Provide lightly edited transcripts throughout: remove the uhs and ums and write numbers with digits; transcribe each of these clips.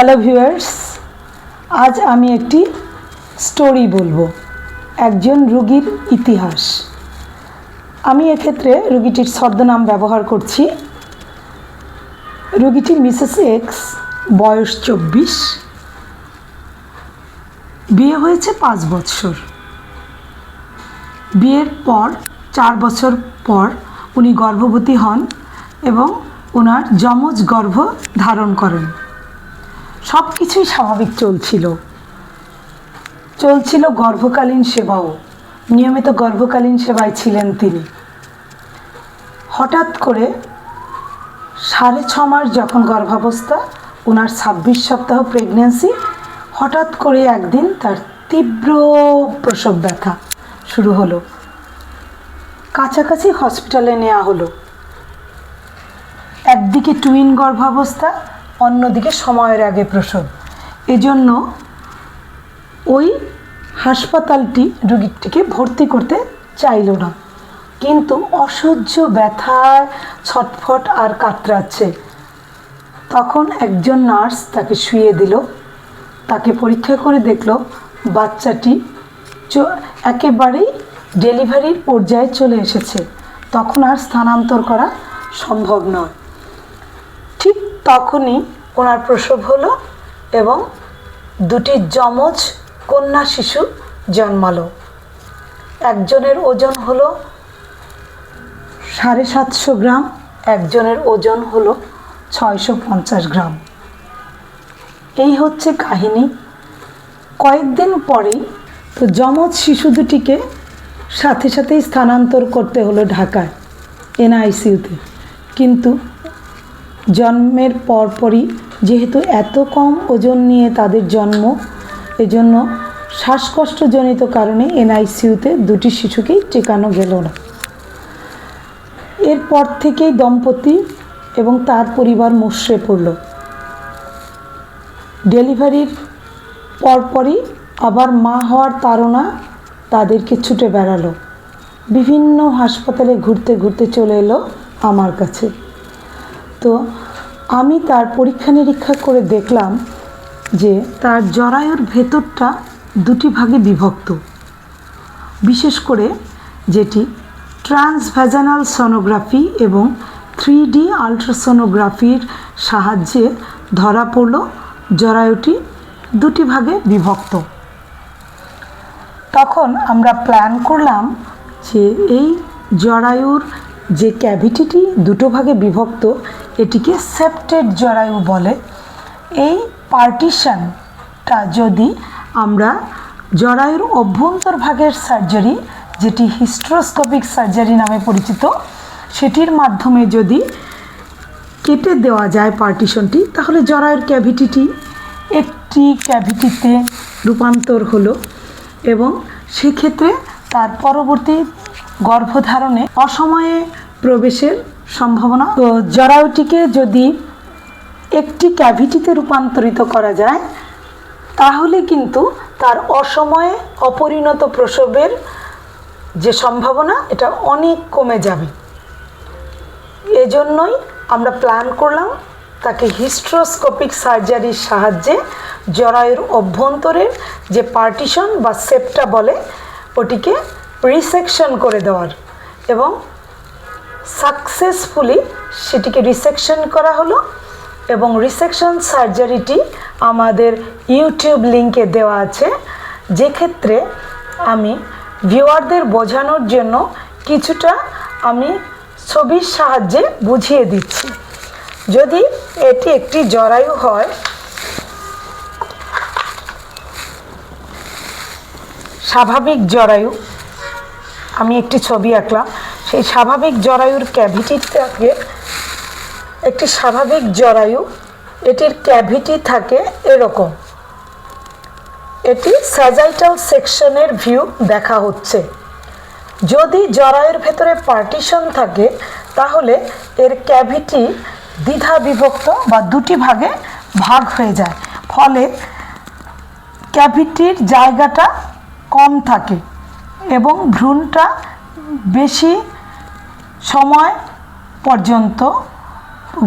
Hello viewers, আজ আমি একটি স্টোরি বলবো, একজন রোগীর ইতিহাস। আমি এক্ষেত্রে রোগীটির ছদ্মনাম ব্যবহার করছি। রোগীটি মিসেস এক্স, বয়স 24, বিয়ে হয়েছে 5 বছর। বিয়ের পর 4 বছর পর উনি গর্ভবতী হন এবং ওনার যমজ গর্ভ ধারণ করেন। সব কিছুই স্বাভাবিক চলছিল গর্ভকালীন সেবাও, নিয়মিত গর্ভকালীন সেবায় ছিলেন তিনি। হঠাৎ করে 6.5 মাস যখন গর্ভাবস্থা, ওনার 26 সপ্তাহ প্রেগন্যান্সি, হঠাৎ করে একদিন তার তীব্র প্রসব ব্যথা শুরু হলো। কাছাকাছি হসপিটালে নেওয়া হলো। একদিকে টুইন গর্ভাবস্থা, অন্যদিকে সময়ের আগে প্রসব। এজন্য ওই হাসপাতালটি রোগীটিকে ভর্তি করতে চাইল না, কিন্তু অসহ্য ব্যথায় ছটফট আর কাতরাচ্ছে। তখন একজন নার্স তাকে শুইয়ে দিল, তাকে পরীক্ষা করে দেখল বাচ্চাটি একেবারেই ডেলিভারির পর্যায়ে চলে এসেছে, তখন আর স্থানান্তর করা সম্ভব নয়। ঠিক তখনই ওনার প্রসব হলো এবং দুটি যমজ কন্যা শিশু জন্মালো। একজনের ওজন হলো 750 গ্রাম, একজনের ওজন হলো 650 গ্রাম। এই হচ্ছে কাহিনী। কয়েকদিন পরেই তো যমজ শিশু দুটিকে সাথেই স্থানান্তর করতে হলো ঢাকায় এনআইসিইউতে। কিন্তু জন্মের পরপরই যেহেতু এত কম ওজন নিয়ে তাদের জন্ম, এজন্য শ্বাসকষ্টজনিত কারণে এনআইসিইউতে দুটি শিশুকেই টেকানো গেল না। এরপর থেকেই দম্পতি এবং তার পরিবার মুষড়ে পড়ল। ডেলিভারির পরপরই আবার মা হওয়ার তাড়না তাদেরকে ছুটে বেড়ালো। বিভিন্ন হাসপাতালে ঘুরতে চলে এলো আমার কাছে। তো আমি তার পরীক্ষা নিরীক্ষা করে দেখলাম যে তার জরায়ুর ভেতরটা দুটি ভাগে বিভক্ত। বিশেষ করে যেটি ট্রান্সভ্যাজানাল সোনোগ্রাফি এবং 3D আলট্রাসোনোগ্রাফির সাহায্যে ধরা পড়ল জরায়ুটি দুটি ভাগে বিভক্ত। তখন আমরা প্ল্যান করলাম যে এই জরায়ুর যে ক্যাভিটিটি দুটো ভাগে বিভক্ত, এটিকে সেপ্টেড জরায়ু বলে। এই পার্টিশনটা যদি আমরা জরায়ুর অভ্যন্তর ভাগের সার্জারি, যেটি হিস্ট্রোস্কোপিক সার্জারি নামে পরিচিত, সেটির মাধ্যমে যদি কেটে দেওয়া যায় পার্টিশনটি, তাহলে জরায়ুর ক্যাভিটিটি একটি ক্যাভিটিতে রূপান্তর হলো এবং সেক্ষেত্রে তার পরবর্তী গর্ভধারণে অসময়ে প্রবেশের সম্ভাবনা। তো জরায়ুটিকে যদি একটি ক্যাভিটিতে রূপান্তরিত করা যায়, তাহলে কিন্তু তার অসময়ে অপরিণত প্রসবের যে সম্ভাবনা, এটা অনেক কমে যাবে। এজন্যই আমরা প্ল্যান করলাম তাকে হিস্ট্রোস্কোপিক সার্জারির সাহায্যে জরায়ুর অভ্যন্তরের যে পার্টিশন বা সেপ্টা বলে, ওটিকে রিসেকশন করে দেওয়ার, এবং সাকসেসফুলি সেটিকে রিসেকশন করা হলো। এবং রিসেকশন সার্জারিটি আমাদের ইউটিউব লিঙ্কে দেওয়া আছে, যেক্ষেত্রে আমি ভিউয়ারদের বোঝানোর জন্য কিছুটা আমি ছবির সাহায্যে বুঝিয়ে দিচ্ছি। যদি এটি একটি জরায়ু হয়, স্বাভাবিক জরায়ু, আমি একটি ছবি আঁকলাম। সেই স্বাভাবিক জরায়ুর ক্যাভিটিটাকে, একটি স্বাভাবিক জরায়ু, এটির ক্যাভিটি থাকে এরকম। এটি স্যাজাইটাল সেকশনের ভিউ দেখা হচ্ছে। যদি জরায়ুর ভেতরে পার্টিশন থাকে, তাহলে এর ক্যাভিটি দ্বিধা বিভক্ত বা দুটি ভাগে ভাগ হয়ে যায়, ফলে ক্যাভিটির জায়গাটা কম থাকে এবং ভ্রূণটা বেশি সময় পর্যন্ত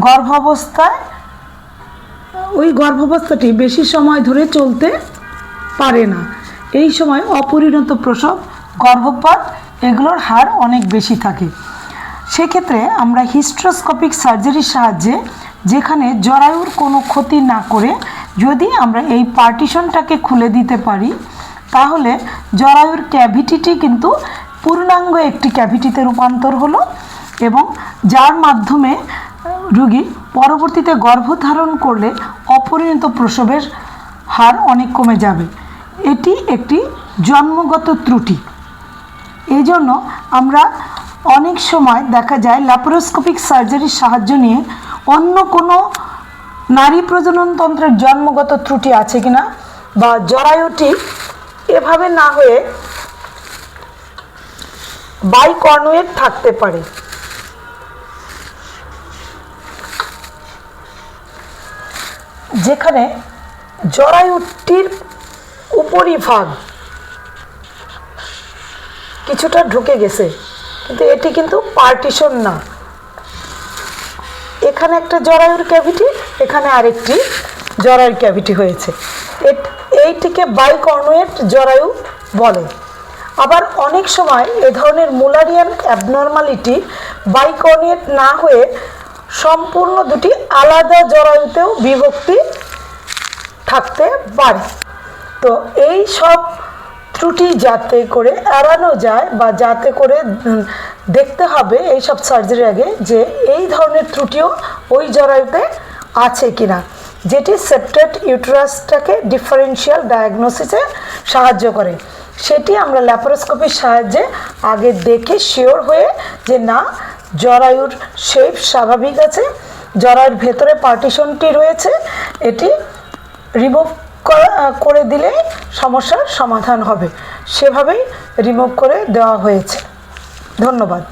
গর্ভাবস্থায় ওই গর্ভাবস্থাটি বেশি সময় ধরে চলতে পারে না। এই সময় অপরিণত প্রসব, গর্ভপাত এগুলোর হার অনেক বেশি থাকে। সেক্ষেত্রে আমরা হিস্ট্রোস্কোপিক সার্জারির সাহায্যে, যেখানে জরায়ুর কোনো ক্ষতি না করে যদি আমরা এই পার্টিশনটাকে খুলে দিতে পারি, তাহলে জরায়ুর ক্যাভিটিটি কিন্তু পূর্ণাঙ্গ একটি ক্যাভিটিতে রূপান্তর হলো, এবং যার মাধ্যমে রোগী পরবর্তীতে গর্ভধারণ করলে অপরিণত প্রসবের হার অনেক কমে যাবে। এটি একটি জন্মগত ত্রুটি। এই জন্য আমরা অনেক সময় দেখা যায় ল্যাপারোস্কোপিক সার্জারির সাহায্য নিয়ে অন্য কোনো নারী প্রজননতন্ত্রের জন্মগত ত্রুটি আছে কিনা, বা জরায়ুটি এভাবে না হয়ে বাইকর্নুয়েট থাকতে পারে। যেখানে জরায়ুটির উপরিভাগ কিছুটা ঢুকে গেছে, কিন্তু এটি কিন্তু পার্টিশন না। এখানে একটা জরায়ুর ক্যাভিটি, এখানে আরেকটি জরায়ুর ক্যাভিটি হয়েছে, এইটিকে বাইকর্নুয়েট জরায়ু বলে। আবার অনেক সময় এ ধরনের মুলারিয়ান অ্যাবনর্মালিটি বাইকর্নুয়েট না হয়ে সম্পূর্ণ দুটি আলাদা জরায়ুতেও বিভক্তি থাকতে পারে। তো এই সব ত্রুটি যাতে করে এড়ানো যায়, বা যাতে করে দেখতে হবে এই সব সার্জারির আগে যে এই ধরনের ত্রুটিও ওই জরায়ুতে আছে কিনা, যেটি সেপ্টেড ইউটেরাসটাকে ডিফারেন্সিয়াল ডায়াগনোসিসে সাহায্য করে। সেটি আমরা ল্যাপারোস্কোপির সাহায্যে আগে দেখে শিওর হয়ে যে না, জরায়ুর শেপ স্বাভাবিক আছে, জরায়ুর ভেতরে পার্টিশনটি রয়েছে, এটি রিমুভ করে দিলে সমস্যার সমাধান হবে। সেভাবেই রিমুভ করে দেওয়া হয়েছে। ধন্যবাদ।